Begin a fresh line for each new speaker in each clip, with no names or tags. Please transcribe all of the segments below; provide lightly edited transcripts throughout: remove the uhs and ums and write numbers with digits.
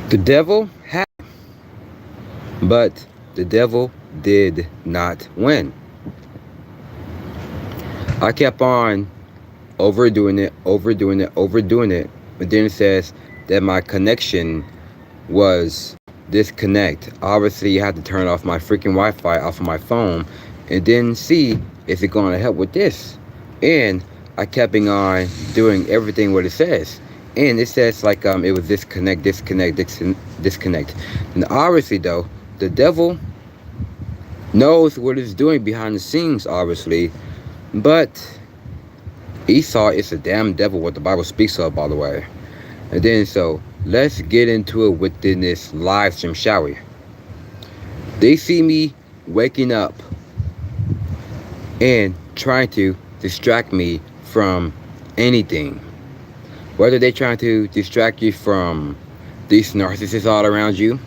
The devil had, but the devil did not win. I kept on overdoing it, overdoing it. But then it says that my connection was disconnect. Obviously, you had to turn off my freaking Wi-Fi off of my phone and then see if it's going to help with this. And I kept on doing everything what it says. And it says like it was disconnect. And obviously though, the devil knows what it's doing behind the scenes, obviously. But Esau is a damn devil, what the Bible speaks of, by the way. And then so let's get into it within this live stream, shall we? They see me waking up and trying to distract me from anything. Whether they're trying to distract you from these narcissists all around you,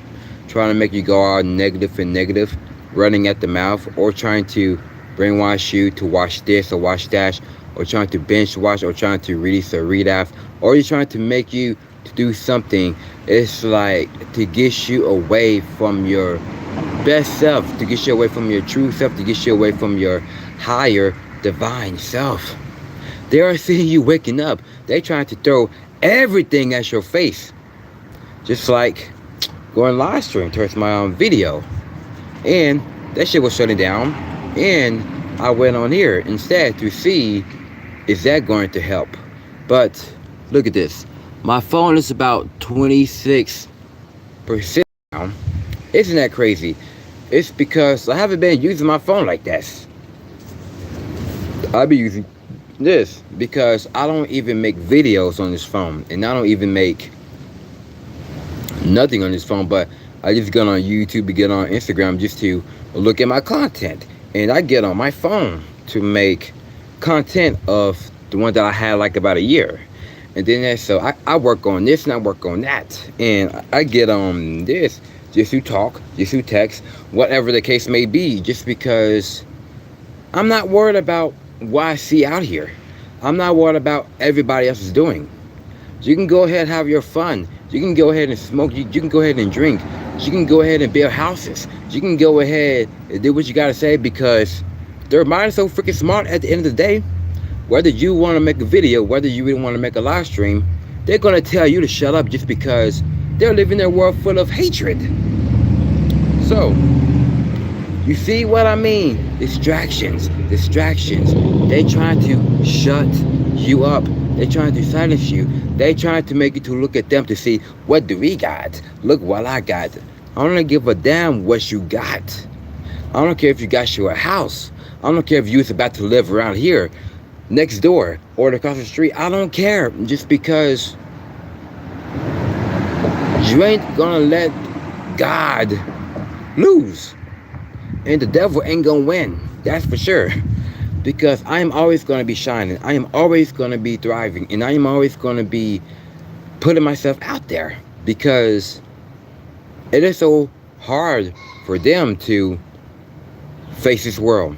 trying to make you go all negative, running at the mouth, or trying to brainwash you to watch this or watch that, or trying to binge watch, or trying to release a read off, or you're trying to make you to do something. It's like to get you away from your best self, to get you away from your true self, to get you away from your higher divine self. They are seeing you waking up. They're trying to throw everything at your face. Just like going live stream towards my own video. And that shit was shutting down. And I went on here instead to see, is that going to help? But look at this. My phone is about 26% now. Isn't that crazy? It's because I haven't been using my phone like this. I'll be using this because I don't even make videos on this phone, and I don't even make nothing on this phone, but I just get on YouTube, get on Instagram just to look at my content. And I get on my phone to make content of the one that I had like about a year. And then so I work on this and I work on that. And I get on this just to talk, just to text, whatever the case may be, just because I'm not worried about what I see out here. I'm not worried about everybody else is doing. You can go ahead and have your fun. You can go ahead and smoke. You can go ahead and drink. You can go ahead and build houses. You can go ahead and do what you gotta say, because their mind is so freaking smart at the end of the day. Whether you want to make a video, whether you even want to make a live stream, they're gonna tell you to shut up just because they're living their world full of hatred. So, you see what I mean? Distractions. They're trying to shut you up. They're trying to silence you. They're trying to make you to look at them to see, what do we got? Look what I got. I don't give a damn what you got. I don't care if you got you a house. I don't care if you was about to live around here, next door, or across the street. I don't care. Just because you ain't gonna let God lose. And the devil ain't gonna win. That's for sure. Because I am always gonna be shining. I am always gonna be thriving. And I am always gonna be putting myself out there. Because it is so hard for them to face this world.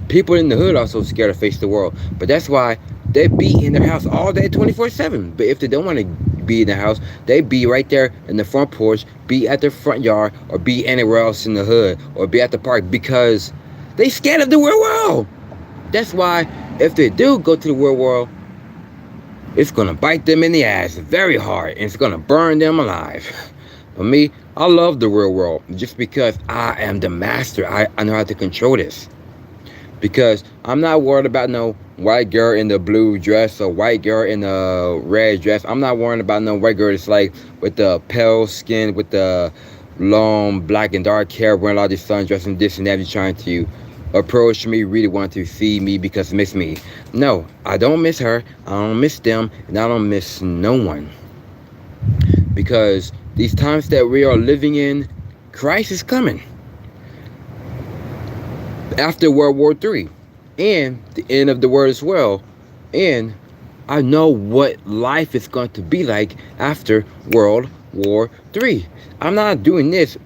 People in the hood are so scared to face the world. But that's why they be in their house all day 24/7. But if they don't want to be in the house, they be right there in the front porch, be at their front yard, or be anywhere else in the hood, or be at the park, because they scared of the real world. That's why if they do go to the real world, it's gonna bite them in the ass very hard, and it's gonna burn them alive. For me, I love the real world just because I am the master. I know how to control this. Because I'm not worried about no white girl in the blue dress or white girl in the red dress. I'm not worried about no white girl that's like with the pale skin, with the long black and dark hair, wearing all this sundress and this and that, trying to approach me, really want to see me because miss me. No, I don't miss her. I don't miss them, and I don't miss no one. Because these times that we are living in, Christ is coming. After World War III, and the end of the world as well. And I know what life is going to be like after World War III. I'm not doing this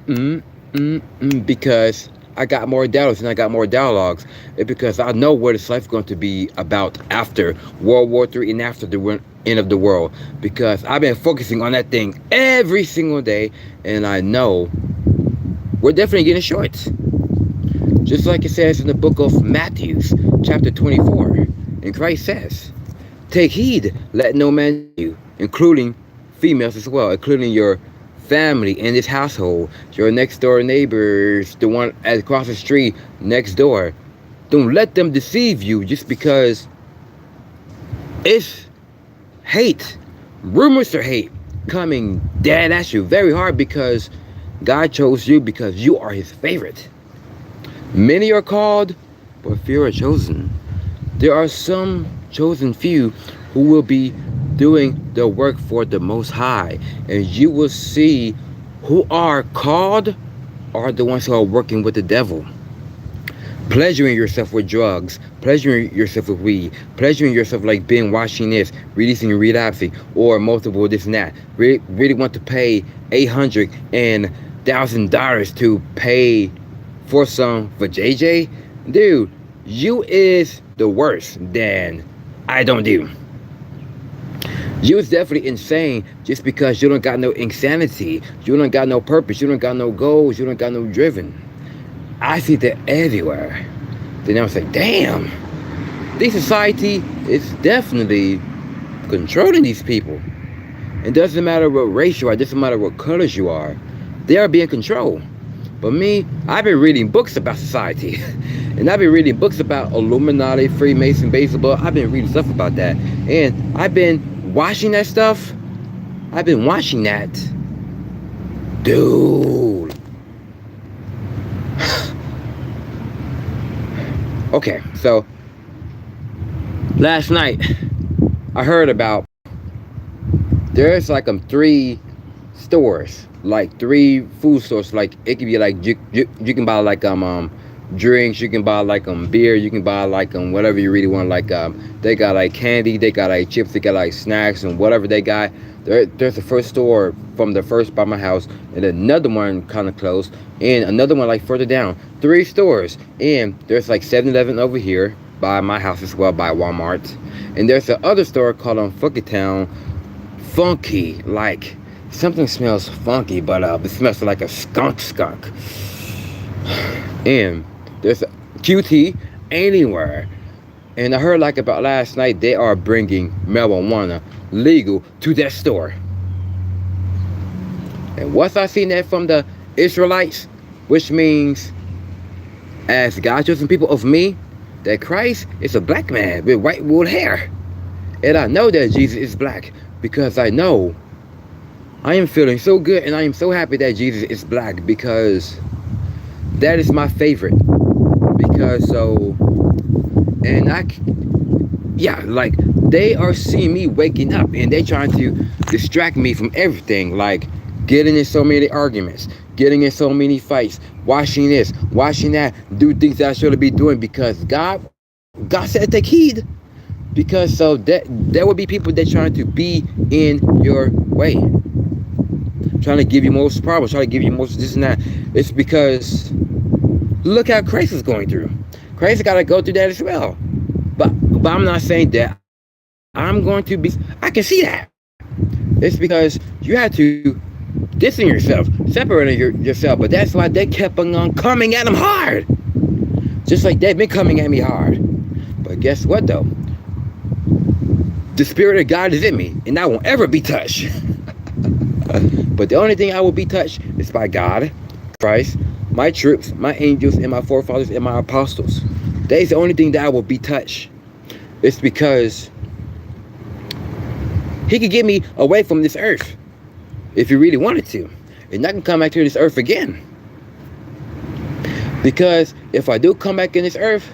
because I got more downloads and I got more dialogues, it's because I know what this life is going to be about after World War III and after the end of the world. Because I've been focusing on that thing every single day, and I know we're definitely getting short. Just like it says in the book of Matthew, chapter 24. And Christ says, take heed, let no man you, including females as well, including your family in this household, your next door neighbors, the one across the street next door. Don't let them deceive you just because it's hate, rumors of hate coming dead at you very hard, because God chose you because you are his favorite. Many are called, but few are chosen. There are some chosen few who will be doing the work for the Most High, and you will see who are called are the ones who are working with the devil, pleasuring yourself with drugs, pleasuring yourself with weed, pleasuring yourself like binge watching this, releasing and relapsing, or multiple this and that. Really want to pay $800 and $1,000 to pay for some for JJ? Dude, you is the worst than I don't do. You is definitely insane just because you don't got no insanity. You don't got no purpose. You don't got no goals. You don't got no driven. I see that everywhere. Then I was like, damn, this society is definitely controlling these people. It doesn't matter what race you are. It doesn't matter what colors you are. They are being controlled. But me, I've been reading books about society. And I've been reading books about Illuminati, Freemason, baseball. I've been reading stuff about that. And I've been watching that stuff. I've been watching that. Dude. Okay, so last night I heard about there's like 3 stores, like 3 food stores. Like it could be like you can buy like drinks, you can buy like beer, you can buy like whatever you really want. Like they got like candy, they got like chips, they got like snacks and whatever they got. There's the first store from the first by my house, and another one kind of close, and another one like further down. 3 stores, and there's like 7-Eleven over here by my house as well, by Walmart, and there's the other store called Funky Town. Funky, like something smells funky, but it smells like a skunk. And there's a QT anywhere. And I heard like about last night they are bringing marijuana legal to that store. And once I seen that from the Israelites, which means as God chosen people of me, that Christ is a black man with white wool hair. And I know that Jesus is black because I know I am feeling so good, and I am so happy that Jesus is black, because that is my favorite. Because like they are seeing me waking up, and they trying to distract me from everything, like getting in so many arguments, getting in so many fights, watching this, watching that, do things that I shouldn't be doing, because God said take heed. Because so that there will be people that trying to be in your way, trying to give you most problems, trying to give you most this and that. It's because look how Christ is going through. Christ got to go through that as well. But I'm not saying that I'm going to be. I can see that. It's because you have to distance yourself, separating yourself. But that's why they kept on coming at him hard, just like they've been coming at me hard. But guess what though? The Spirit of God is in me, and I won't ever be touched. But the only thing I will be touched is by God, Christ, my troops, my angels, and my forefathers, and my apostles. That is the only thing that I will be touched. It's because he could get me away from this earth if he really wanted to, and I can come back to this earth again. Because if I do come back in this earth,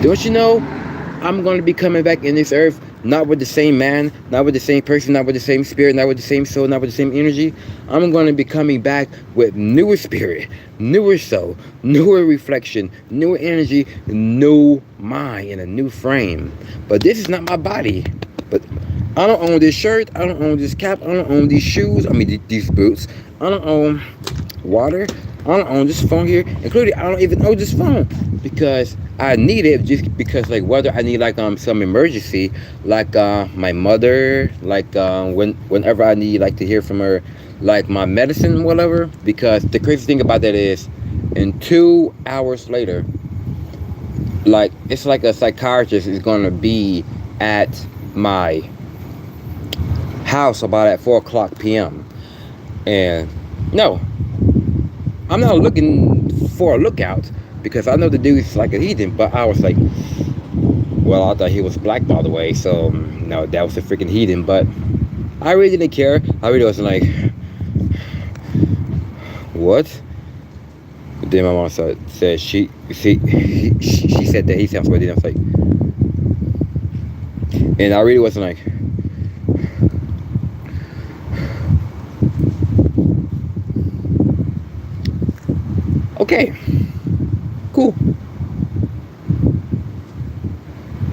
don't you know I'm going to be coming back in this earth, not with the same man, not with the same person, not with the same spirit, not with the same soul, not with the same energy. I'm going to be coming back with newer spirit, newer soul, newer reflection, newer energy, new mind, and a new frame. But this is not my body. But I don't own this shirt, I don't own this cap, I don't own these shoes, these boots. I don't own water. I don't own this phone here. Including, I don't even own this phone because I need it just because, like, whether I need, like, some emergency, like, my mother, like, whenever I need, like, to hear from her, like, my medicine, whatever. Because the crazy thing about that is, in 2 hours later, like, it's like a psychiatrist is gonna be at my house about at 4:00 p.m. And no, I'm not looking for a lookout because I know the dude's like a heathen. But I was like, well, I thought he was black, by the way, so no, that was a freaking heathen. But I really didn't care. I really wasn't like, what? Then my mom said she said that he sounds weird. And I was like, and I really wasn't like, okay, cool.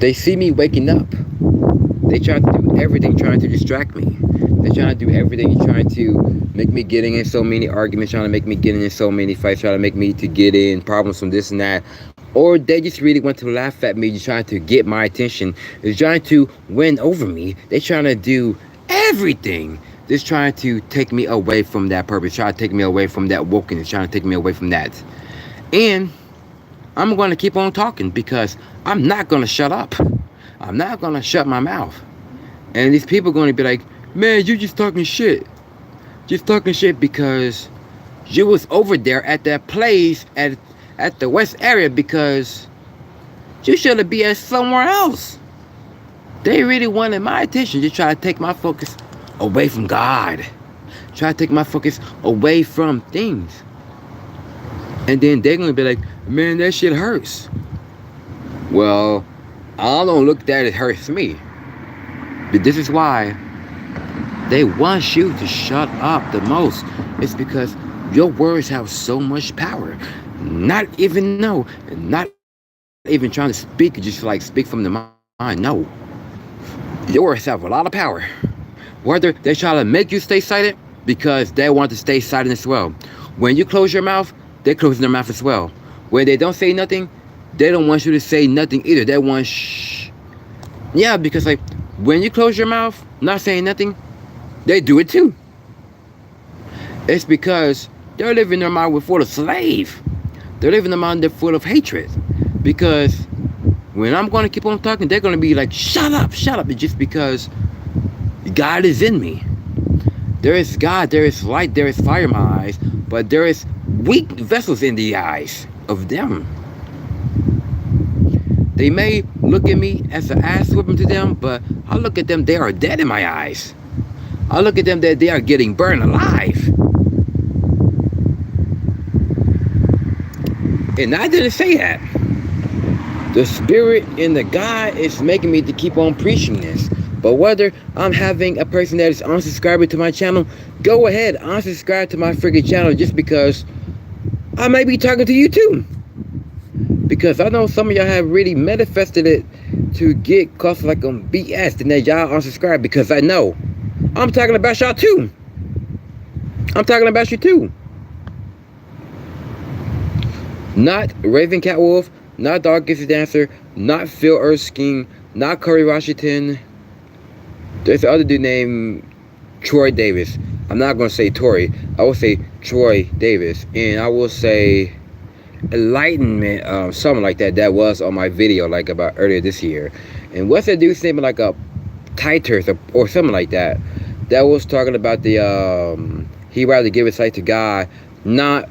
They see me waking up. They try to do everything trying to distract me. They trying to do everything trying to make me getting in so many arguments, trying to make me getting in so many fights, trying to make me to get in problems from this and that. Or they just really want to laugh at me, just trying to get my attention. They're trying to win over me. They're trying to do everything. Just trying to take me away from that purpose, trying to take me away from that wokeness, trying to take me away from that. And I'm going to keep on talking because I'm not going to shut up. I'm not going to shut my mouth. And these people are going to be like, man, you just talking shit. Just talking shit because you was over there at that place at the West area because you should have been at somewhere else. They really wanted my attention. Just try to take my focus away from God. Try to take my focus away from things. And then they're going to be like, man, that shit hurts. Well, I don't look that it hurts me. But this is why they want you to shut up the most. It's because your words have so much power. Not even not even trying to speak, just like speak from the mind. No. Your words have a lot of power. Whether they try to make you stay silent because they want to stay silent as well. When you close your mouth, they're closing their mouth as well. When they don't say nothing, they don't want you to say nothing either. They want shh. Yeah, because like when you close your mouth, not saying nothing, they do it too. It's because they're living their mind full of slave. They're living their mind full of hatred. Because when I'm going to keep on talking, they're going to be like, shut up. It's just because God is in me. There is God, there is light, there is fire in my eyes, but there is weak vessels in the eyes of them. They may look at me as an ass whipping to them, but I look at them, they are dead in my eyes. I look at them that they are getting burned alive. And I didn't say that. The spirit in the God is making me to keep on preaching this. But whether I'm having a person that is unsubscribing to my channel, go ahead, unsubscribe to my freaking channel just because I may be talking to you too. Because I know some of y'all have really manifested it to get caught like on BS and that y'all unsubscribe because I know I'm talking about y'all too. I'm talking about you too. Not Raven Catwolf, not Dog Gets a Dancer, not Phil Erskine, not Curry Washington. There's the other dude named Troy Davis. I'm not going to say Tory. I will say Troy Davis. And I will say Enlightenment, something like that. That was on my video like about earlier this year. And what's that dude's name? Like a Titus or something like that. That was talking about the, he rather give his sight to God, not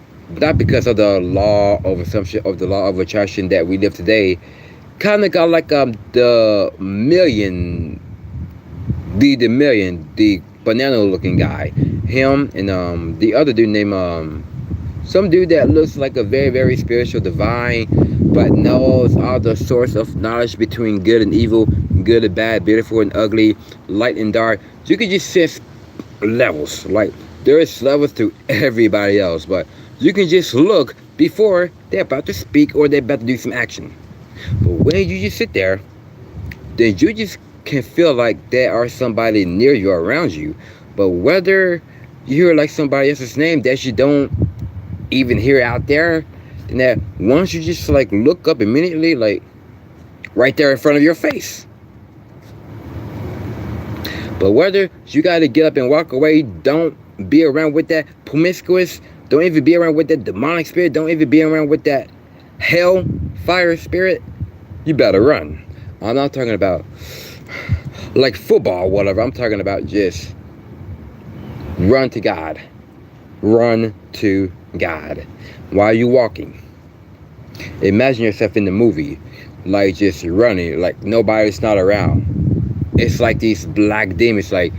because of the law of assumption of the law of attraction that we live today. Kind of got like the banana looking guy, him and the other dude named some dude that looks like a very, very spiritual divine, but knows all the source of knowledge between good and evil, good and bad, beautiful and ugly, light and dark. You can just sense levels. Like there is levels to everybody else, but you can just look before they're about to speak or they're about to do some action. But when you just sit there, then you just can feel like there are somebody near you or around you. But whether you hear like somebody else's name that you don't even hear out there, and that once you just like look up immediately, like right there in front of your face. But whether you got to get up and walk away, don't be around with that promiscuous, don't even be around with that demonic spirit, don't even be around with that hell fire spirit, you better run. I'm not talking about like football or whatever. I'm talking about just run to God. Run to God. While you walking, imagine yourself in the movie, like just running, like nobody's not around. It's like these black demons, like,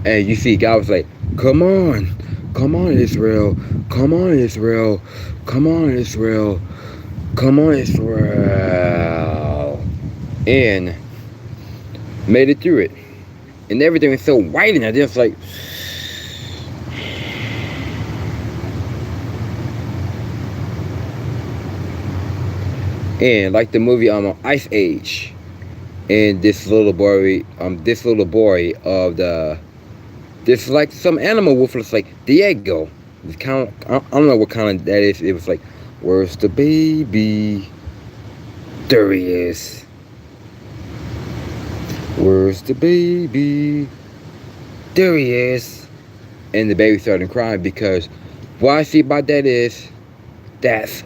and you see God was like, come on Israel, come on Israel, come on Israel, come on Israel, and made it through it, and everything was so white, and I just like, and like the movie Ice Age, and this little boy of the, this like some animal wolf was like Diego. It's kind of, I don't know what kind of that is. It was like, where's the baby? There he is. Where's the baby? There he is. And the baby started crying, because what I see about that is that's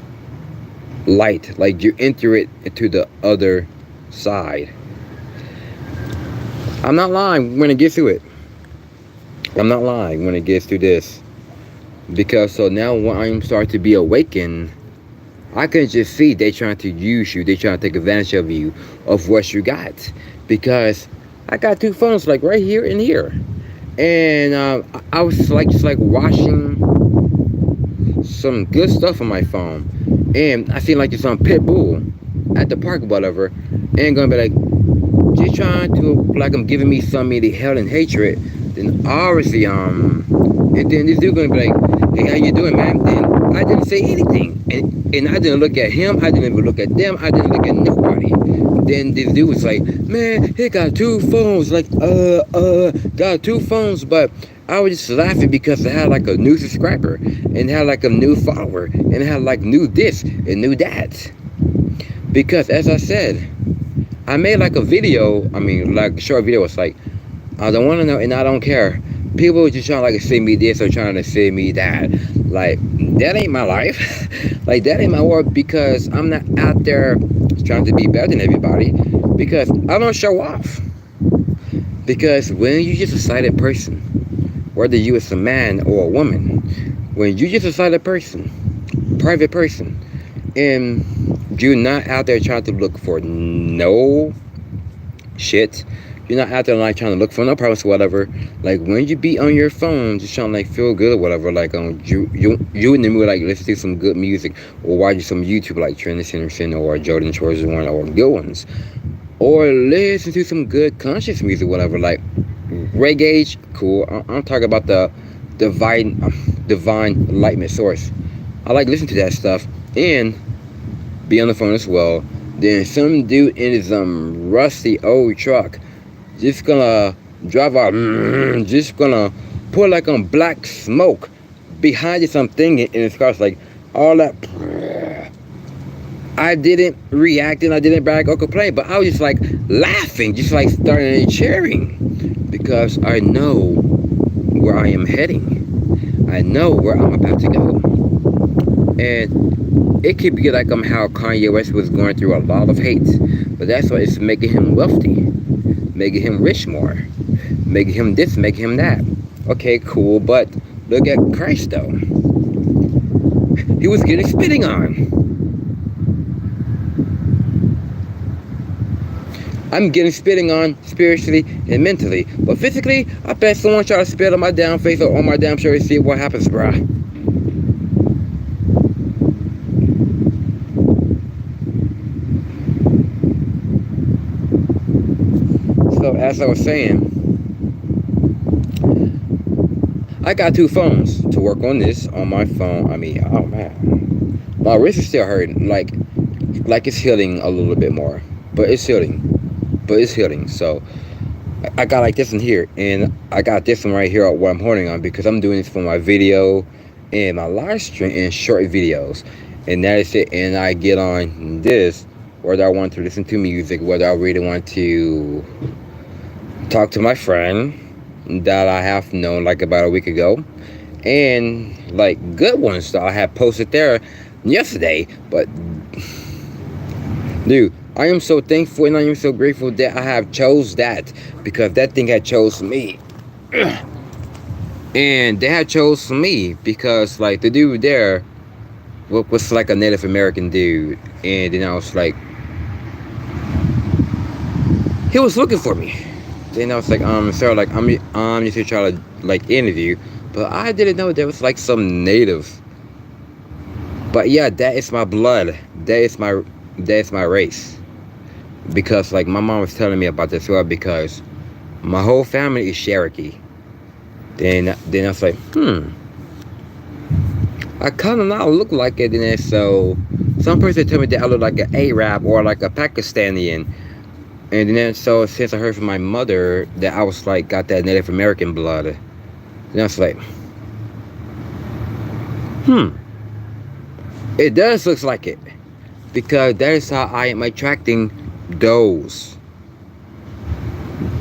light. Like you enter it into the other side. I'm not lying when it gets to it. I'm not lying when it gets to this. Because so now when I'm starting to be awakened, I can just see they trying to use you. They trying to take advantage of you, of what you got. Because I got two phones, like right here and here. And I was like just like watching some good stuff on my phone. And I seen like this on Pitbull at the park or whatever. And gonna be like, just trying to, like I'm giving me some of the hell and hatred. Then obviously, and then this dude gonna be like, hey, how you doing, man? Then I didn't say anything. And I didn't look at him. I didn't even look at them. I didn't look at nobody. Then this dude was like, man, he got two phones. Like, got two phones. But I was just laughing because I had like a new subscriber. And had like a new follower. And had like new this and new that. Because as I said, I made like a video. I mean, like a short video. It's like, I don't want to know and I don't care. People just trying to like say me this or trying to say me that. Like, that ain't my life. Like, that ain't my world, because I'm not out there trying to be better than everybody, because I don't show off. Because when you just a sighted person, whether you is a man or a woman, when you just a sighted person, private person, and you're not out there trying to look for no shit, you're not out there like trying to look for no problems or whatever. Like when you be on your phone, just trying to like feel good or whatever. Like you in the mood like listen to some good music or watch some YouTube like Trent Henderson or Jordan Schwartz one or good ones, or listen to some good conscious music or whatever. Like reggae, cool. I'm talking about the divine enlightenment source. I like listening to that stuff and be on the phone as well. Then some dude in his rusty old truck just gonna drive out, just gonna put like black smoke behind it, something in his car. It's like all that. I didn't react and I didn't brag or complain, but I was just like laughing, just like starting and cheering, because I know where I am heading. I know where I'm about to go. And it could be like how Kanye West was going through a lot of hate, but that's why it's making him wealthy, making him rich more, making him this, making him that. Okay, cool, but look at Christ though. He was getting spitting on. I'm getting spitting on spiritually and mentally, but physically, I bet someone try to spit on my damn face or on my damn shirt and see what happens, bruh. So as I was saying, I got two phones to work on this on my phone. I mean, oh man, my wrist is still hurting. Like it's healing a little bit more, but it's healing. So I got like this one here, and I got this one right here what I'm holding on, because I'm doing this for my video and my live stream and short videos, and that is it. And I get on this whether I want to listen to music, whether I really want to talk to my friend that I have known like about a week ago, and like good ones that I have posted there yesterday. But dude, I am so thankful and I am so grateful that I have chose that, because that thing had chose me. And they had chose me because like the dude there was like a Native American dude, and then I was like, he was looking for me. Then I was like, sir, like I'm just here trying to like interview, but I didn't know there was like some native. But yeah, that is my blood. That is my race. Because like my mom was telling me about this as well, because my whole family is Cherokee. Then I was like, I kind of not look like it. And then so some person told me that I look like an Arab or like a Pakistani. And then so since I heard from my mother that I was like got that Native American blood, then I was like, it does look like it, because that is how I am attracting those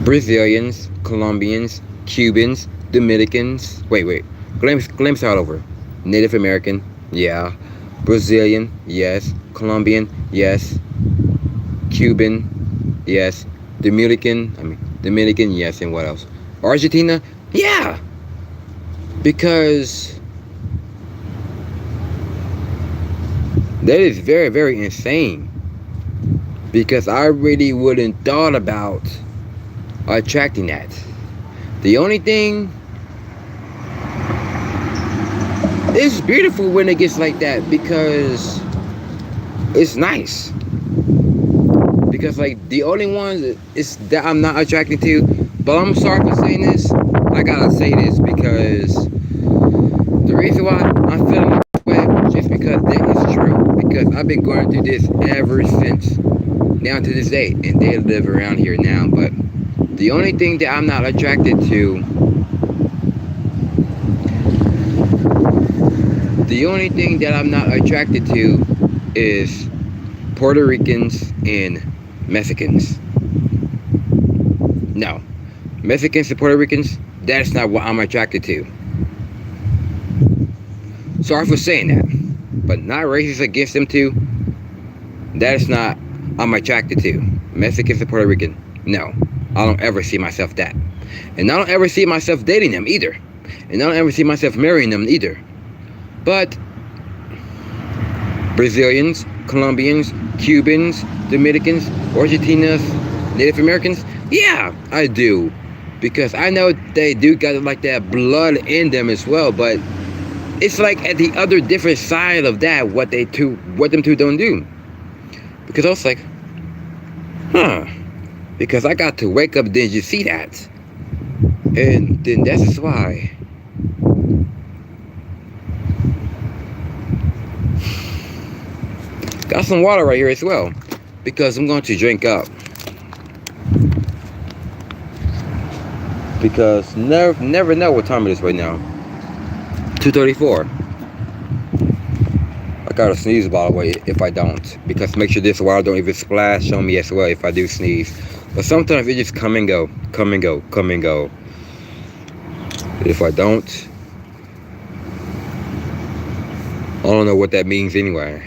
Brazilians, Colombians, Cubans, Dominicans. Wait, glimpse all over. Native American, yeah. Brazilian, yes. Colombian, yes. Cuban, yes. Dominican, yes. And what else? Argentina, yeah. Because that is very, very insane. Because I really wouldn't thought about attracting that. The only thing, it's beautiful when it gets like that, because it's nice. Because like the only ones is that I'm not attracted to, but I'm sorry for saying this, I gotta say this, because the reason why I'm feeling this way is just because that is true. Because I've been going through this ever since down to this day, and they live around here now. But the only thing that I'm not attracted to, is Puerto Ricans and Mexicans. No, Mexicans and Puerto Ricans, that's not what I'm attracted to. Sorry for saying that, but not racist against them too. That is not I'm attracted to. Mexicans and Puerto Rican, no. I don't ever see myself that. And I don't ever see myself dating them either. And I don't ever see myself marrying them either. But Brazilians, Colombians, Cubans, Dominicans, Argentinas, Native Americans, yeah, I do. Because I know they do got like that blood in them as well, but it's like at the other different side of that, what them two don't do. Because I was like, because I got to wake up, did you see that? And then that's why. Got some water right here as well, because I'm going to drink up. Because never know what time it is right now. 2:34. I gotta sneeze, by the way, if I don't, because make sure this water don't even splash on me as well if I do sneeze. But sometimes it just come and go. If I don't, I don't know what that means anyway.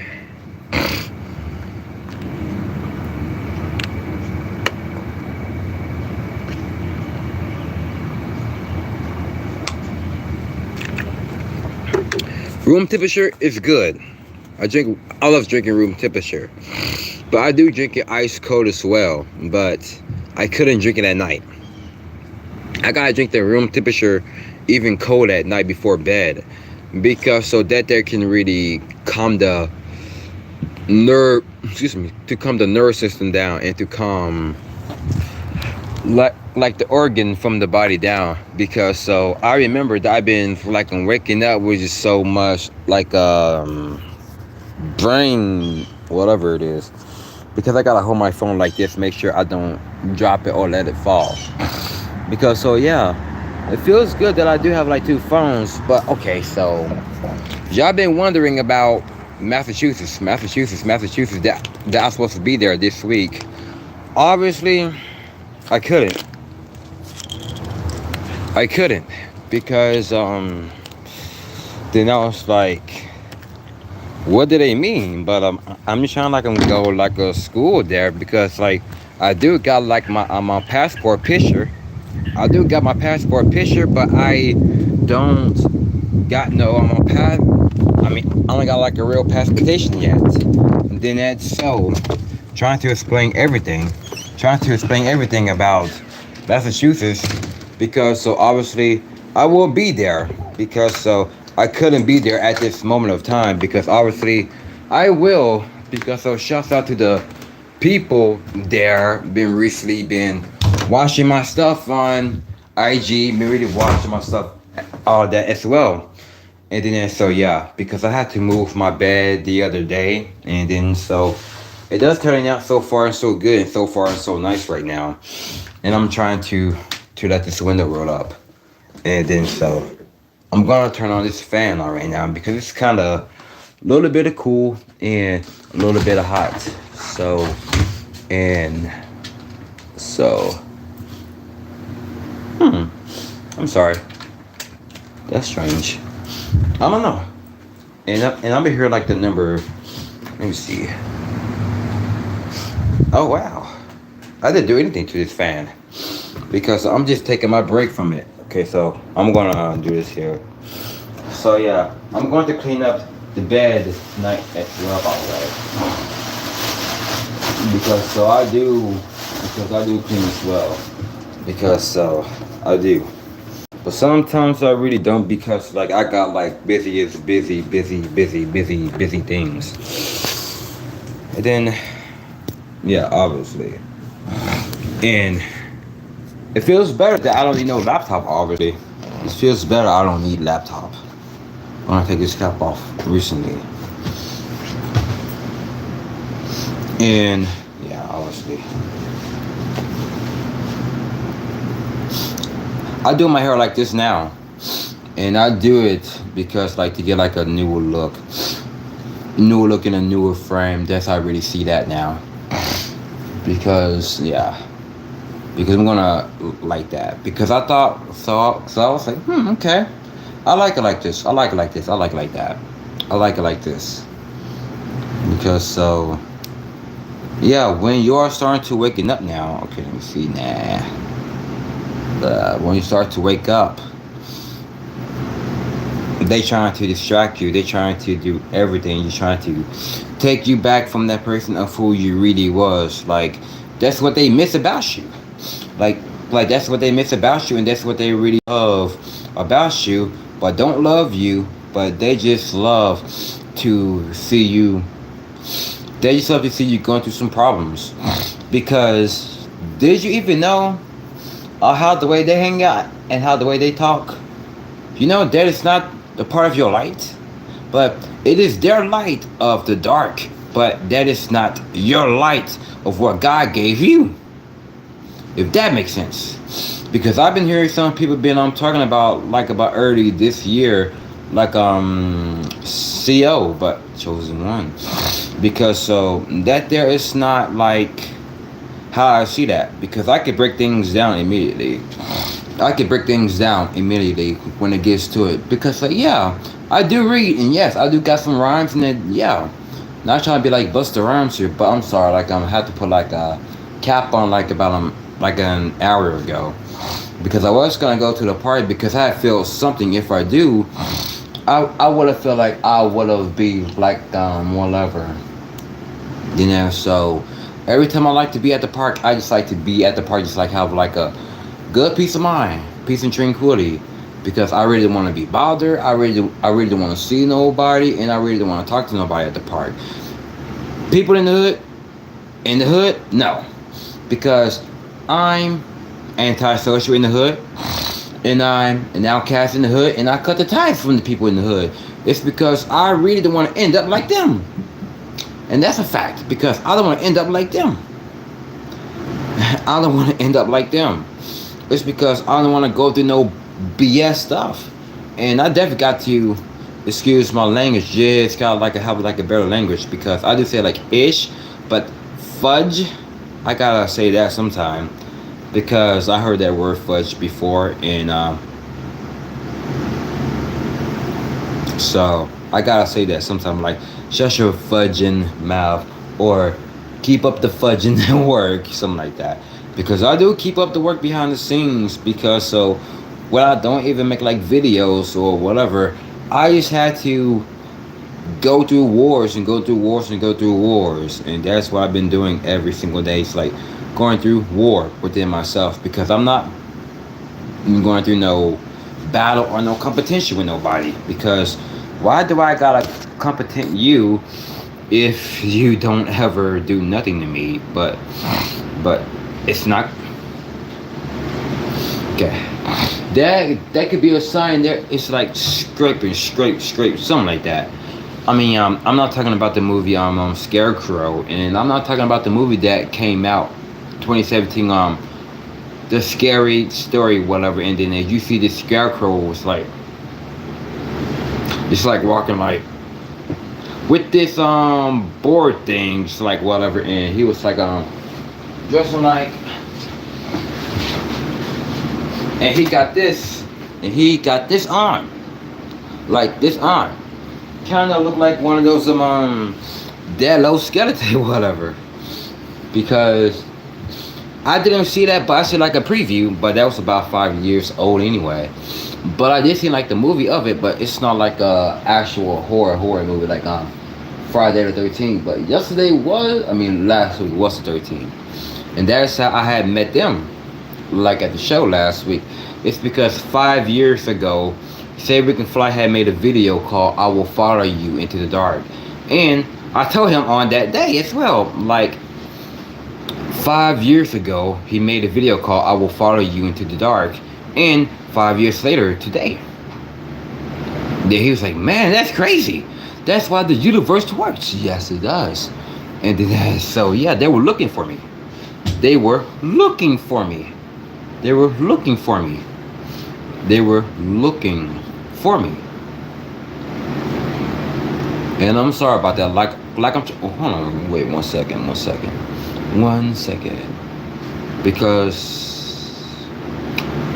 Room temperature is good. I love drinking room temperature, but I do drink it ice cold as well. But I couldn't drink it at night. I gotta drink the room temperature even cold at night before bed, because so that there can really calm the nerve system down, and to calm like the organ from the body down. Because so I remember that I've been like waking up with just so much like brain whatever it is, because I gotta hold my phone like this, make sure I don't drop it or let it fall. Because so yeah, it feels good that I do have like 2 phones. But okay, so y'all been wondering about Massachusetts, that I was supposed to be there this week. Obviously, I couldn't because then I was like, what do they mean? But I'm just trying like I'm go like a school there, because like I do got like my passport picture. I do got my passport picture, but I don't got no I mean, I only got like a real passportation yet. And then that's so trying to explain everything about Massachusetts, because so obviously I will be there, because so I couldn't be there at this moment of time, because obviously I will, because so shouts out to the people there recently been watching my stuff on IG, been really watching my stuff, all that as well. And then so yeah, because I had to move my bed the other day, and then so it does turn out so far so good, and so far so nice right now. And I'm trying to let this window roll up, and then so I'm gonna turn on this fan on right now, because it's kind of a little bit of cool and a little bit of hot. So and so I'm sorry, that's strange. I don't know. And I've been here like the number, let me see. Oh wow, I didn't do anything to this fan, because I'm just taking my break from it. Okay, so I'm gonna do this here. So yeah, I'm going to clean up the bed tonight as well, by the way. Because I do clean as well. Because so I do. But sometimes I really don't, because like I got like busy things. And then yeah, obviously. And it feels better that I don't need no laptop, obviously. It feels better I don't need laptop. I'm gonna take this cap off recently. And yeah, obviously. I do my hair like this now. And I do it because like to get like a newer look. Newer look in a newer frame. That's how I really see that now. Because yeah. Because I'm gonna like that. Because I thought so I was like, okay. I like it like this. I like it like this. I like it like that. I like it like this. Because so yeah, when you are starting to waking up now, okay, let me see, when you start to wake up, they trying to distract you. They trying to do everything. You're trying to take you back from that person of who you really was. Like that's what they miss about you. Like that's what they miss about you, and that's what they really love about you, but don't love you. But they just love to see you. They just love to see you going through some problems. Because did you even know how the way they hang out and how the way they talk? You know that is not a part of your light, but it is their light of the dark. But that is not your light of what God gave you. If that makes sense. Because I've been hearing some people talking about early this year, like CO, but chosen one. Because so that there is not like how I see that. Because I could break things down immediately. When it gets to it. Because like yeah, I do read, and yes, I do got some rhymes, and then yeah. Not trying to be like Busta Rhymes here, but I'm sorry, like I'm have to put like a cap on like about an hour ago. Because I was gonna go to the party, because I feel something if I do, I would have felt like I would have be like whatever. You know, so every time I like to be at the park, I just like to be at the park, just like have like a good peace of mind, peace and tranquility. Because I really don't want to be bothered. I really don't want to see nobody, and I really don't want to talk to nobody at the park. People in the hood, no, because I'm antisocial in the hood, and I'm an outcast in the hood, and I cut the ties from the people in the hood. It's because I really don't want to end up like them. And that's a fact, because I don't want to end up like them. I don't want to end up like them. It's because I don't want to go through no BS stuff. And I definitely got to excuse my language. Yeah, it's kind of like I have like a better language, because I do say like ish, but fudge, I gotta say that sometime, because I heard that word fudge before, and so I gotta say that sometime, like shut your fudging mouth, or keep up the fudging work, something like that. Because I do keep up the work behind the scenes, because so when I don't even make like videos or whatever, I just had to go through wars and go through wars and go through wars, and that's what I've been doing every single day. It's like going through war within myself, because I'm not going through no battle or no competition with nobody. Because why do I gotta competent you if you don't ever do nothing to me? But it's not okay. That could be a sign there. It's like scrape, something like that. I mean, I'm not talking about the movie Scarecrow, and I'm not talking about the movie that came out 2017, the Scary Story, whatever. And then as you see, the Scarecrow was like, it's like walking like with this board thing, just like whatever, and he was like dressing like, and he got this on, like this on. Kind of look like one of those dead low skeleton whatever, because I didn't see that, but I see like a preview, but that was about 5 years old anyway. But I did see like the movie of it, but it's not like a actual horror movie like Friday the 13th. But last week was the 13th, and that's how I had met them, like at the show last week. It's because 5 years ago, Say We Can Fly had made a video called "I Will Follow You Into the Dark," and I told him on that day as well, like 5 years ago, he made a video called "I Will Follow You Into the Dark," and 5 years later, today, then he was like, "Man, that's crazy. That's why the universe works." Yes, it does. And then, so yeah, they were looking for me. They were looking for me. They were looking for me. They were looking for me. And I'm sorry about that. Like I'm. Oh, hold on. Wait 1 second. 1 second. 1 second. Because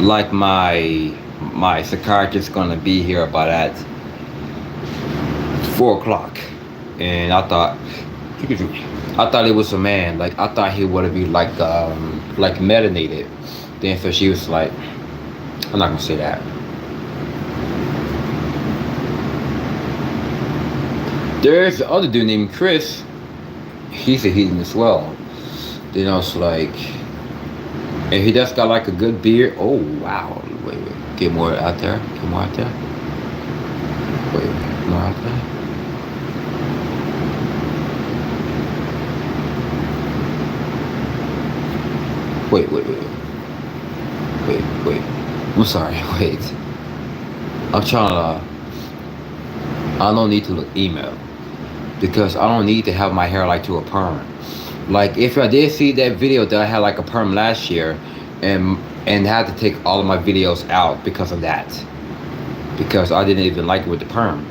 like my psychiatrist gonna be here about at 4 o'clock, and I thought it was a man. Like I thought he would be like melanated. Then so she was like, I'm not gonna say that. There's the other dude named Chris. He's a heathen as well. You know, it's like, and he just got like a good beard. Oh wow! Wait, get more out there. Get more out there. Wait, more out there. Wait. I'm sorry. Wait. I'm trying to. I don't need to look email, because I don't need to have my hair like to a perm. Like if I did see that video that I had like a perm last year, and had to take all of my videos out because of that, because I didn't even like it with the perm.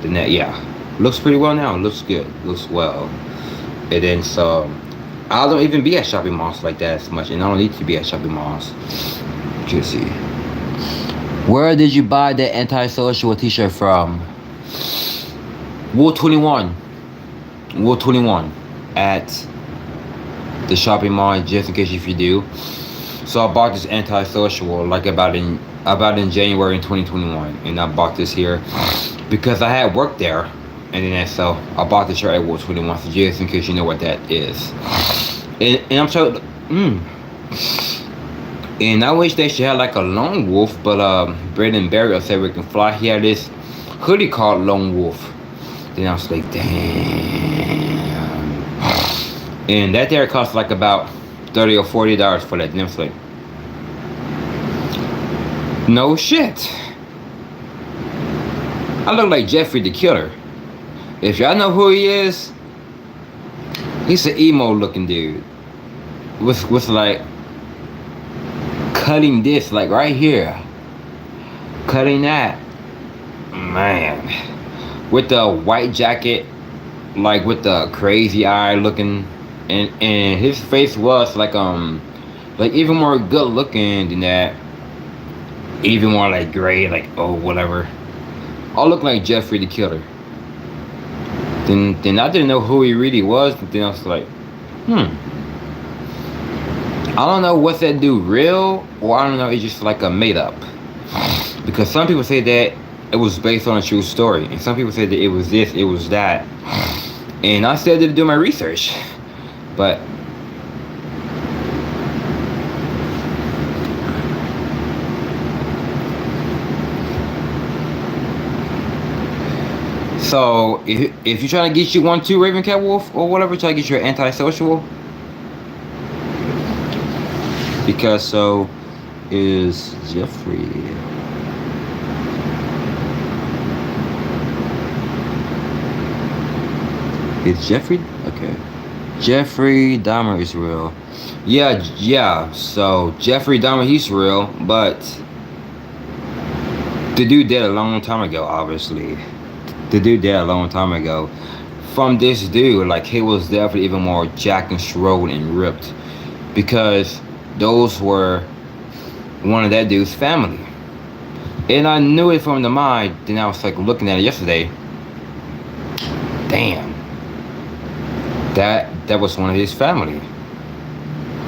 Then that, yeah, looks pretty well now. Looks good. Looks well. And then so I don't even be at shopping malls like that as much, and I don't need to be at shopping malls. Let's see. Where did you buy that antisocial t-shirt from? Wool 21 at the shopping mall, just in case if you do. So I bought this antisocial like about in January in 2021, and I bought this here because I had worked there, and then so I bought the shirt at Wool 21, so just in case you know what that is. And I'm so and I wish they should have like a lone wolf, but Brandon Barry said We Can Fly, he had this hoodie called Lone Wolf. Then I was like, damn. And that there cost like about $30 or $40 for that. And I was like, no shit. I look like Jeffrey the Killer. If y'all know who he is, He's an emo looking dude. With like cutting this like right here. Cutting that. Man. With the white jacket, like with the crazy eye looking, and his face was like even more good looking than that. Even more like gray, like oh whatever. All look like Jeffrey the Killer. Then I didn't know who he really was, but then I was like, I don't know what's that dude real, or I don't know, it's just like a made up. Because some people say that it was based on a true story, and some people say that it was this, it was that. And I still didn't do my research, but so if you're trying to get you 1-2 Raven Cat Wolf or whatever, try to get your antisocial, because so is Jeffrey. Is Jeffrey okay? Jeffrey Dahmer is real. Yeah. So Jeffrey Dahmer, he's real, but the dude dead a long time ago. Obviously, the dude dead a long time ago. From this dude, like he was definitely even more jacked and swole and ripped, because those were one of that dude's family. And I knew it from the mind. Then I was like looking at it yesterday. Damn. That was one of his family.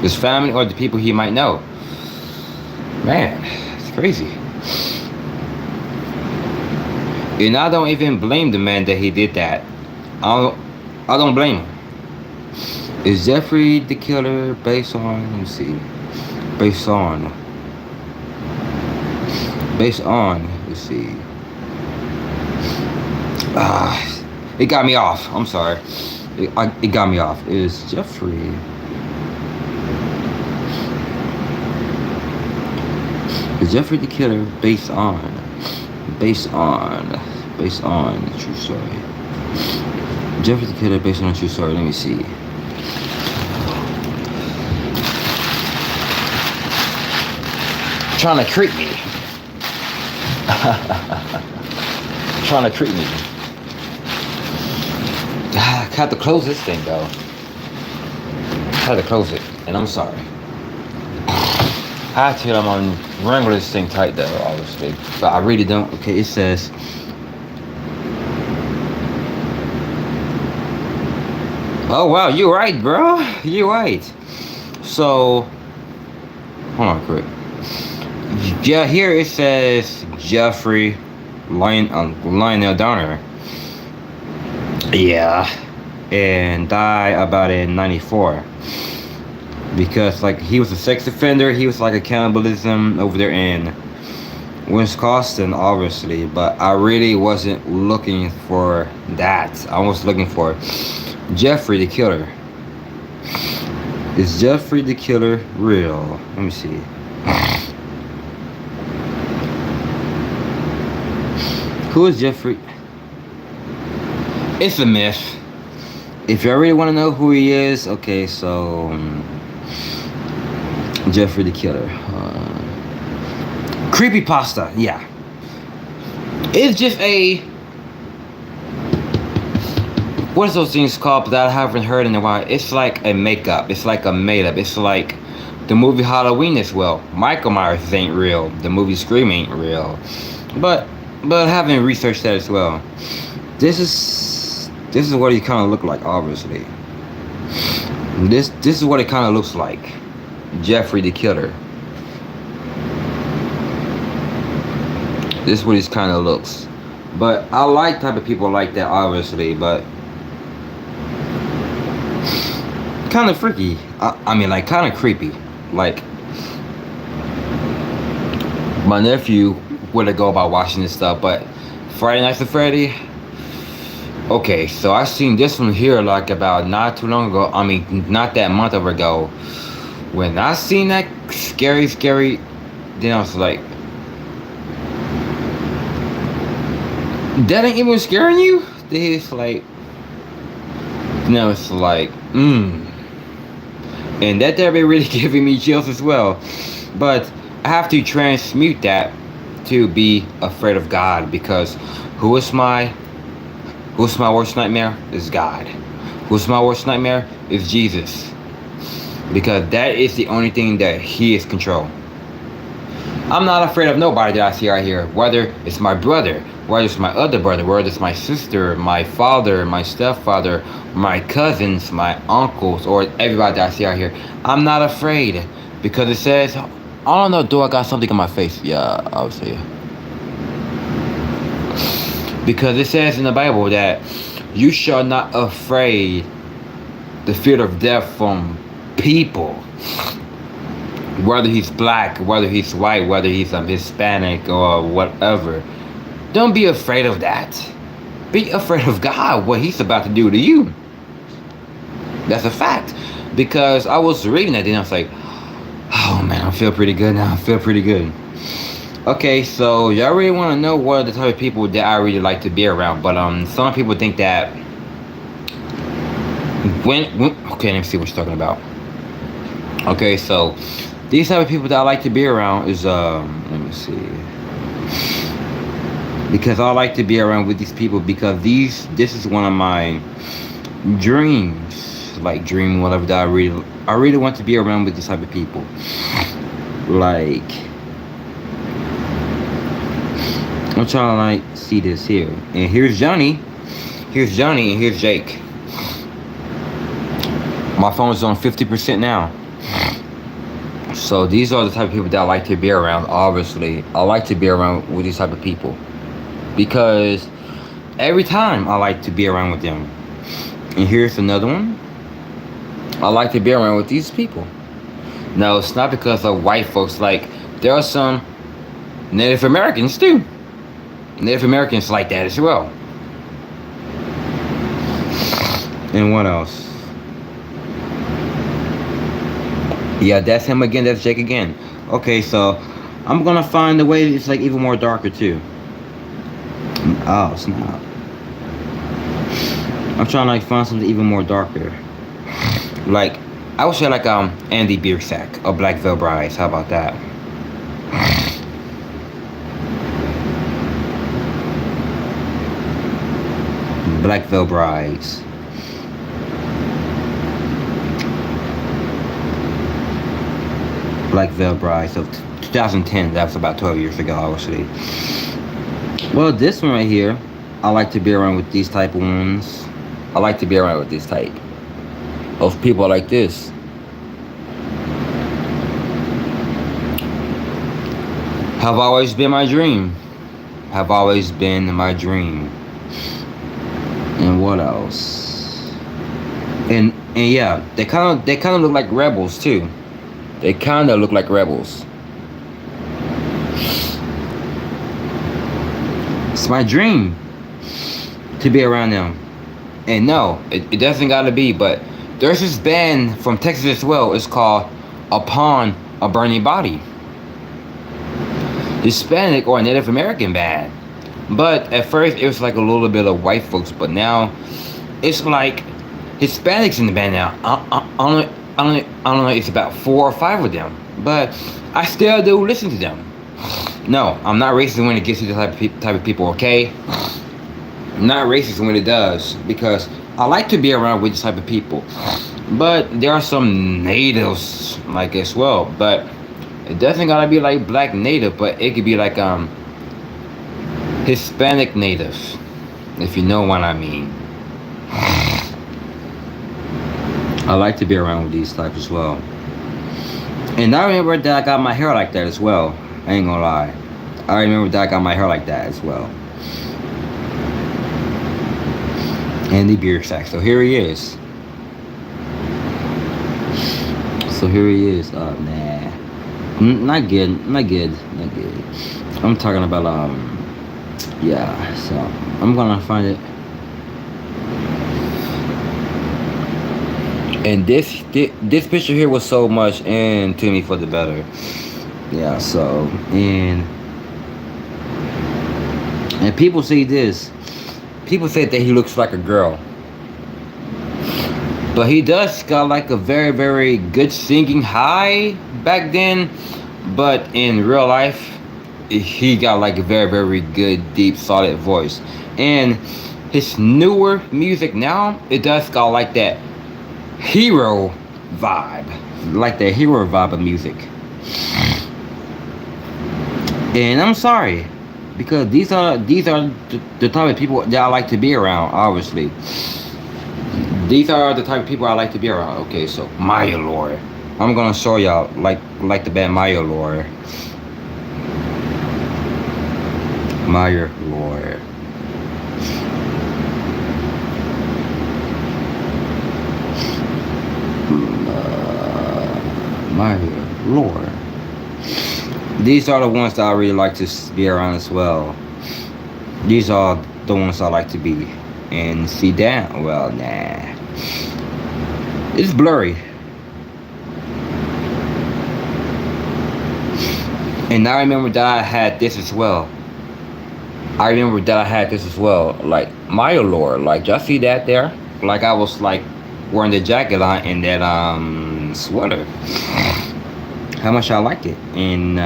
His family or the people he might know. Man, it's crazy. And I don't even blame the man that he did that. I don't blame him. Is Jeffrey the Killer based on, let me see. Based on, let's see. It got me off. I'm sorry. It got me off. Is Jeffrey the Killer based on a true story? Jeffrey the Killer based on a true story. Let me see. Trying to creep me. Trying to creep me. I had to close this thing though. I had to close it, and I'm sorry. I have to wrangle this thing tight though, obviously. But I really don't. Okay, it says oh wow, you're right, bro. You're right. So hold on quick. Yeah, here it says Jeffrey Lionel Donner. Yeah, and died about in '94 because like he was a sex offender. He was like a cannibalism over there in Wisconsin, obviously. But I really wasn't looking for that. I was looking for Jeffrey the Killer. Is Jeffrey the Killer real? Let me see. Who is Jeffrey? It's a myth. If you really want to know who he is, okay, so Jeffrey the Killer. Creepypasta, yeah. It's just a, what is those things called that I haven't heard in a while? It's like a makeup. It's like a made up. It's like the movie Halloween as well. Michael Myers ain't real. The movie Scream ain't real. But having researched that as well. This is what he kind of looked like, obviously. This is what it kind of looks like. Jeffrey the Killer. This is what he kind of looks. But I like type of people like that, obviously, but kind of freaky. I mean, like, kind of creepy. Like, my nephew would go about watching this stuff, but Friday Nights at Freddy. Okay, so I seen this one here like about not too long ago. I mean, not that month ago. When I seen that scary, then I was like, that ain't even scaring you? It's like, Now it's like, and that be really giving me chills as well. But I have to transmute that to be afraid of God, because who is my who's my worst nightmare? Is God. Who's my worst nightmare? Is Jesus. Because that is the only thing that He is control. I'm not afraid of nobody that I see right here. Whether it's my brother, whether it's my other brother, whether it's my sister, my father, my stepfather, my cousins, my uncles, or everybody that I see out here. I'm not afraid, because it says, I don't know, do I got something in my face? Yeah, I'll say it. Because it says in the Bible that you shall not afraid the fear of death from people. Whether he's black, whether he's white, whether he's Hispanic or whatever. Don't be afraid of that. Be afraid of God, what He's about to do to you. That's a fact. Because I was reading that and I was like, oh man, I feel pretty good now. I feel pretty good. Okay, so y'all really want to know what are the type of people that I really like to be around. But some people think that when okay, let me see what you're talking about. Okay, so these type of people that I like to be around is let me see. Because I like to be around with these people, because this is one of my dreams, like dream whatever, that I really want to be around with this type of people. Like, I'm trying to like see this here, and here's Johnny, and here's Jake. My phone's on 50% now. So these are the type of people that I like to be around. Obviously, I like to be around with these type of people, because every time I like to be around with them. And here's another one. I like to be around with these people. No, it's not because of white folks. Like, there are some Native Americans too. Native Americans like that as well. And what else? Yeah, that's him again. That's Jake again. Okay, so I'm gonna find a way it's like even more darker too. Oh snap! I'm trying to like find something even more darker. Like, I would say like Andy Biersack or Black Veil Brides. How about that? Black Veil Brides. Black Veil Brides of 2010. That was about 12 years ago, obviously. Well, this one right here, I like to be around with these type of ones. I like to be around with this type of people like this. Have always been my dream. Have always been my dream. And what else? And yeah, they kind of look like rebels too. They kind of look like rebels. It's my dream to be around them. And no, it doesn't gotta be, but there's this band from Texas as well. It's called Upon a Burning Body. Hispanic or Native American band. But at first it was like a little bit of white folks, but now it's like Hispanics in the band now. I don't know, it's about 4 or 5 of them. But I still do listen to them. No, I'm not racist when it gets to the type of people, okay? I'm not racist when it does, because I like to be around with this type of people. But there are some natives like as well. But it doesn't gotta be like black native, but it could be like Hispanic native, if you know what I mean. I like to be around with these types as well. And I remember that I got my hair like that as well. I ain't gonna lie. I remember that I got my hair like that as well. Andy Biersack. So here he is. Oh, nah. Not good. I'm talking about, yeah, so I'm gonna find it. And this picture here was so much into me for the better. Yeah, so, and people say this. People say that he looks like a girl. But he does got like a very, very good singing high back then. But in real life, he got like a very, very good, deep, solid voice. And his newer music now, it does got like that hero vibe. Like the hero vibe of music. And I'm sorry, because these are the type of people that I like to be around, obviously. These are the type of people I like to be around. Okay, so Maya Lore. I'm gonna show y'all like the band Maya Lore. Maya Lore. Maya Lore. These are the ones that I really like to be around as well. These are the ones I like to be. And see that? Well, nah. It's blurry. And I remember that I had this as well. Like Maya Lore. Like, y'all see that there? Like I was like wearing the jacket on and that sweater. How much I liked it. And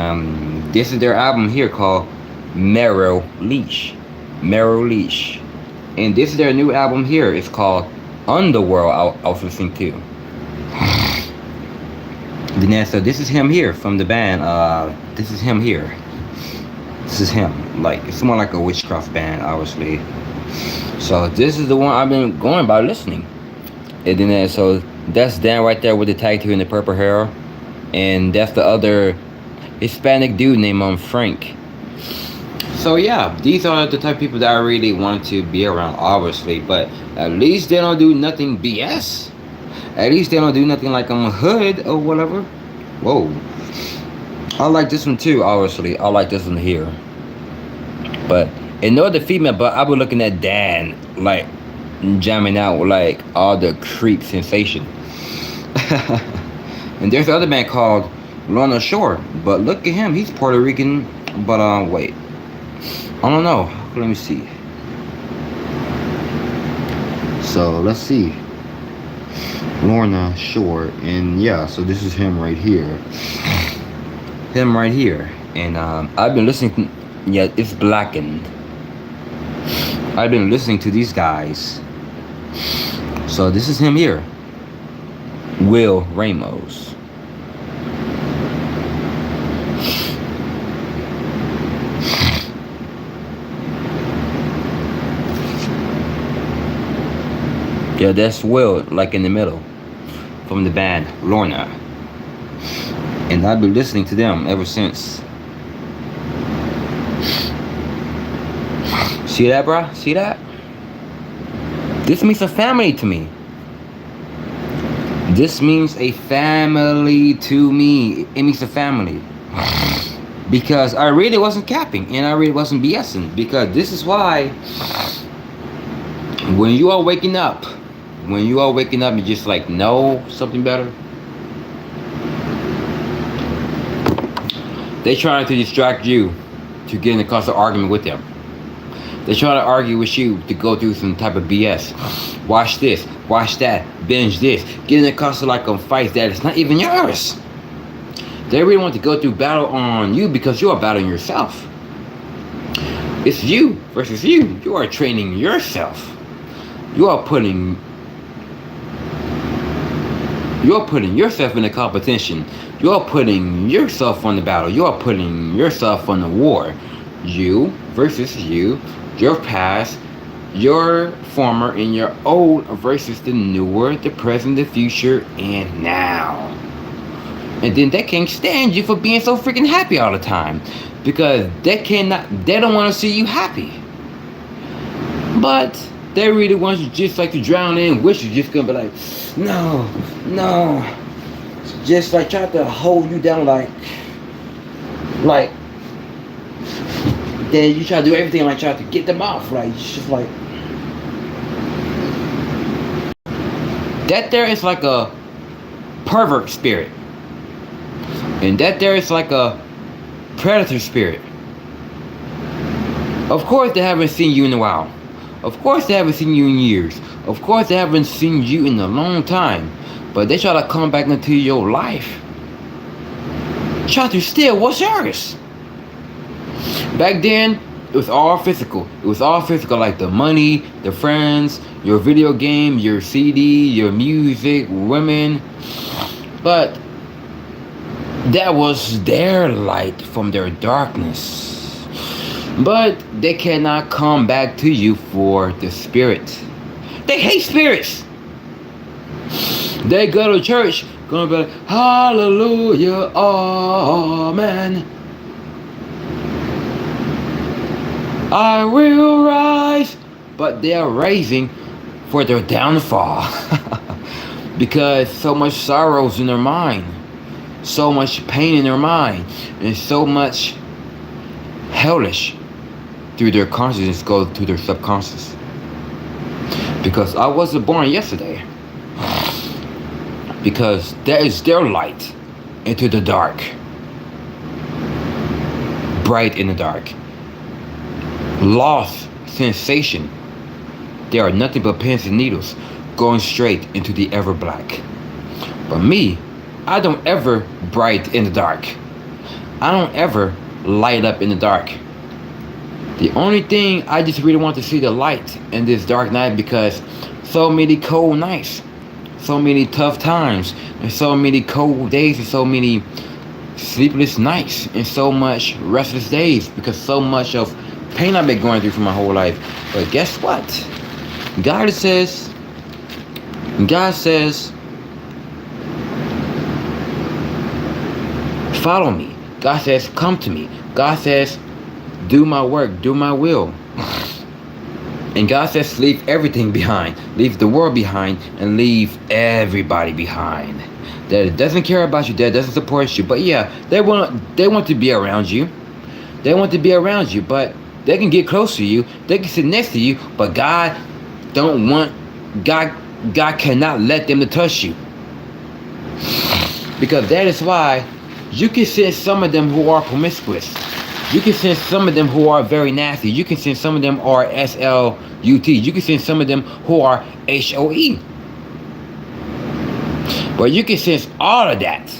this is their album here called Marrow Leash. And this is their new album here. It's called Underworld. I was listening to. Then so this is him here from the band. This is him here. This is him. Like, it's more like a witchcraft band, obviously. So this is the one I've been going by listening. And then so that's Dan right there with the tattoo and the purple hair. And that's the other Hispanic dude named Frank. So yeah, these are the type of people that I really want to be around, obviously. But at least they don't do nothing BS. At least they don't do nothing like I'm a hood or whatever. Whoa. I like this one too, obviously. I like this one here. But and no other female, but I was looking at Dan like jamming out with like all the creep sensation. And there's the other band called Lorna Shore. But look at him, he's Puerto Rican. But wait. I don't know. Let me see. So let's see. Lorna Shore. And yeah, so this is him right here. And I've been listening to, yeah, it's Blackened. I've been listening to these guys. So this is him here. Will Ramos. Yeah, that's Will, like in the middle, from the band Lorna. And I've been listening to them ever since. See that, bruh? See that? This means a family to me. This means a family to me. It means a family. Because I really wasn't capping and I really wasn't BSing. Because this is why when you are waking up, you just like know something better. They trying to distract you to get in a constant argument with them. They trying to argue with you to go through some type of BS. Watch this, watch that, binge this. Get in a constant like fight that it's not even yours. They really want to go through battle on you because you are battling yourself. It's you versus you. You are training yourself. You are putting yourself in a competition. You are putting yourself on the battle. You are putting yourself on the war. You versus you. Your past, your former, and your old versus the newer, the present, the future, and now. And then they can't stand you for being so freaking happy all the time. Because they don't want to see you happy. But they really want you just like to drown in, wish you just gonna be like, no. Just like try to hold you down like then you try to do everything like try to get them off. Like it's just like that there is like a pervert spirit. And that there is like a predator spirit. Of course they haven't seen you in a while. Of course they haven't seen you in years. Of course, they haven't seen you in a long time, but they try to come back into your life. Try to steal what's yours. Back then, it was all physical. It was all physical, like the money, the friends, your video game, your CD, your music, women. But that was their light from their darkness. But they cannot come back to you for the spirit. They hate spirits. They go to church, gonna be like, hallelujah, amen. I will rise. But they are rising for their downfall. Because so much sorrows in their mind. So much pain in their mind. And so much hellish through their consciousness go to their subconscious. Because I wasn't born yesterday. Because that is their light into the dark. Bright in the dark. Lost sensation. They are nothing but pins and needles going straight into the ever black. But me, I don't ever bright in the dark. I don't ever light up in the dark. The only thing, I just really want to see the light in this dark night, because so many cold nights, so many tough times, and so many cold days, and so many sleepless nights, and so much restless days, because so much of pain I've been going through for my whole life. But guess what? God says, follow me. God says, come to me. God says, do my work, do my will. And God says, leave everything behind. Leave the world behind and leave everybody behind. That doesn't care about you, that doesn't support you. But yeah, they want to be around you. They want to be around you, but they can get close to you. They can sit next to you, but God cannot let them to touch you. Because that is why you can sense some of them who are promiscuous. You can sense some of them who are very nasty. You can sense some of them are SLUT. You can sense some of them who are HOE. But you can sense all of that.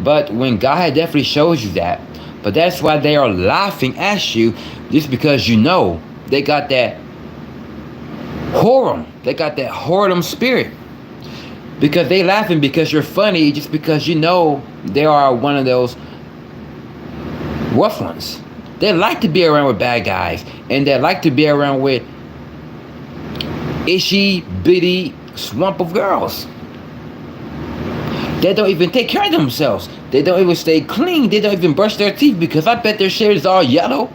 But when God definitely shows you that, but that's why they are laughing at you, just because you know they got that whoredom. They got that whoredom spirit. Because they laughing because you're funny, just because you know they are one of those rough ones. They like to be around with bad guys, and they like to be around with itchy bitty swamp of girls. They don't even take care of themselves. They don't even stay clean. They don't even brush their teeth, because I bet their shit is all yellow.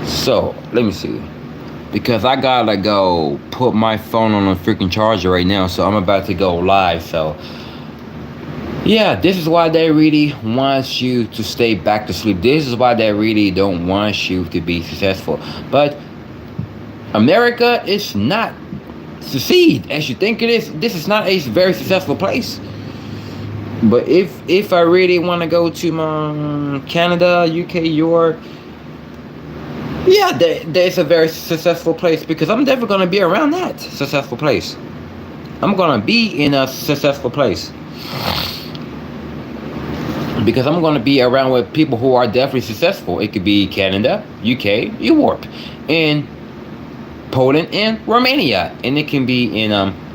So, let me see. Because I gotta go put my phone on a freaking charger right now, so I'm about to go live. So, yeah, this is why they really want you to stay back to sleep. This is why they really don't want you to be successful. But America is not succeed as you think it is. This is not a very successful place. But if I really want to go to Canada, UK, Europe, yeah, there's a very successful place, because I'm never going to be around that successful place. I'm going to be in a successful place. Because I'm going to be around with people who are definitely successful. It could be Canada, UK, Europe, and Poland, and Romania. And it can be in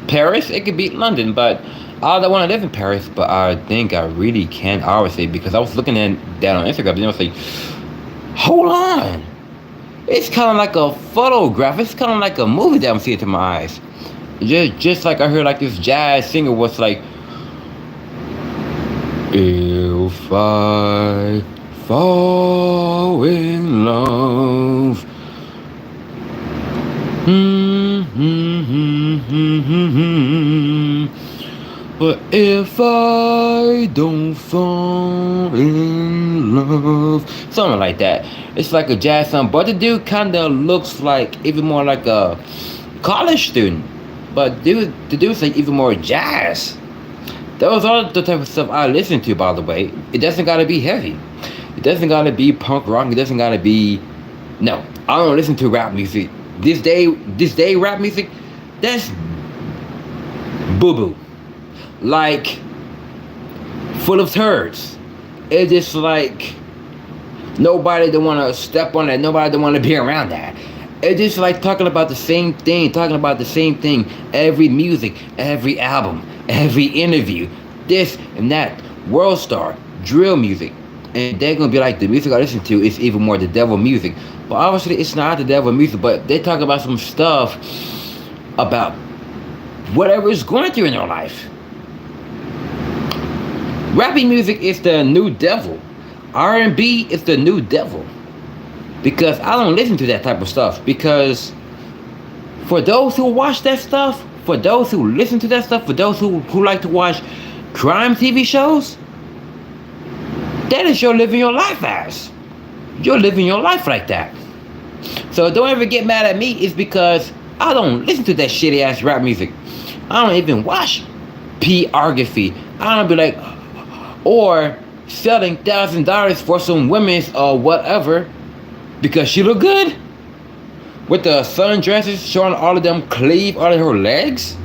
Paris, it could be London. But I don't want to live in Paris, but I think I really can, obviously, because I was looking at that on Instagram, and I was like, hold on. It's kind of like a photograph. It's kind of like a movie that I'm seeing to my eyes. Just like I heard like this jazz singer was like, if I fall in love, but if I don't fall in love, something like that. It's like a jazz song, but the dude kind of looks like even more like a college student. But the dude's like even more jazz. Those are the type of stuff I listen to, by the way. It doesn't gotta be heavy. It doesn't gotta be punk rock. It doesn't gotta be. No, I don't listen to rap music. This day rap music, that's boo boo. Like, full of turds. It's just like nobody don't want to step on that. Nobody don't want to be around that. It's just like talking about the same thing, every music, every album, every interview, this and that, world star, drill music. And they're gonna be like, the music I listen to is even more the devil music. But obviously it's not the devil music, but they talk about some stuff about whatever is going through in their life. Rapping music is the new devil. R&B is the new devil. Because I don't listen to that type of stuff. Because for those who watch that stuff, for those who listen to that stuff, for those who like to watch crime TV shows, that is your living your life as. You're living your life like that. So don't ever get mad at me. It's because I don't listen to that shitty ass rap music. I don't even watch pornography. I don't be like, or selling $1,000 for some women's or whatever because she look good with the sundresses showing all of them cleave all of her legs.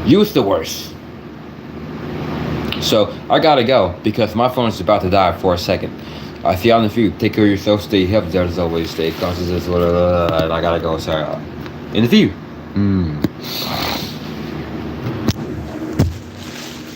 You's the worst. So I gotta go because my phone is about to die for a second. I see y'all in the future. Take care of yourself. Stay healthy as always. Stay conscious as well. And I gotta go. Sorry. In the view.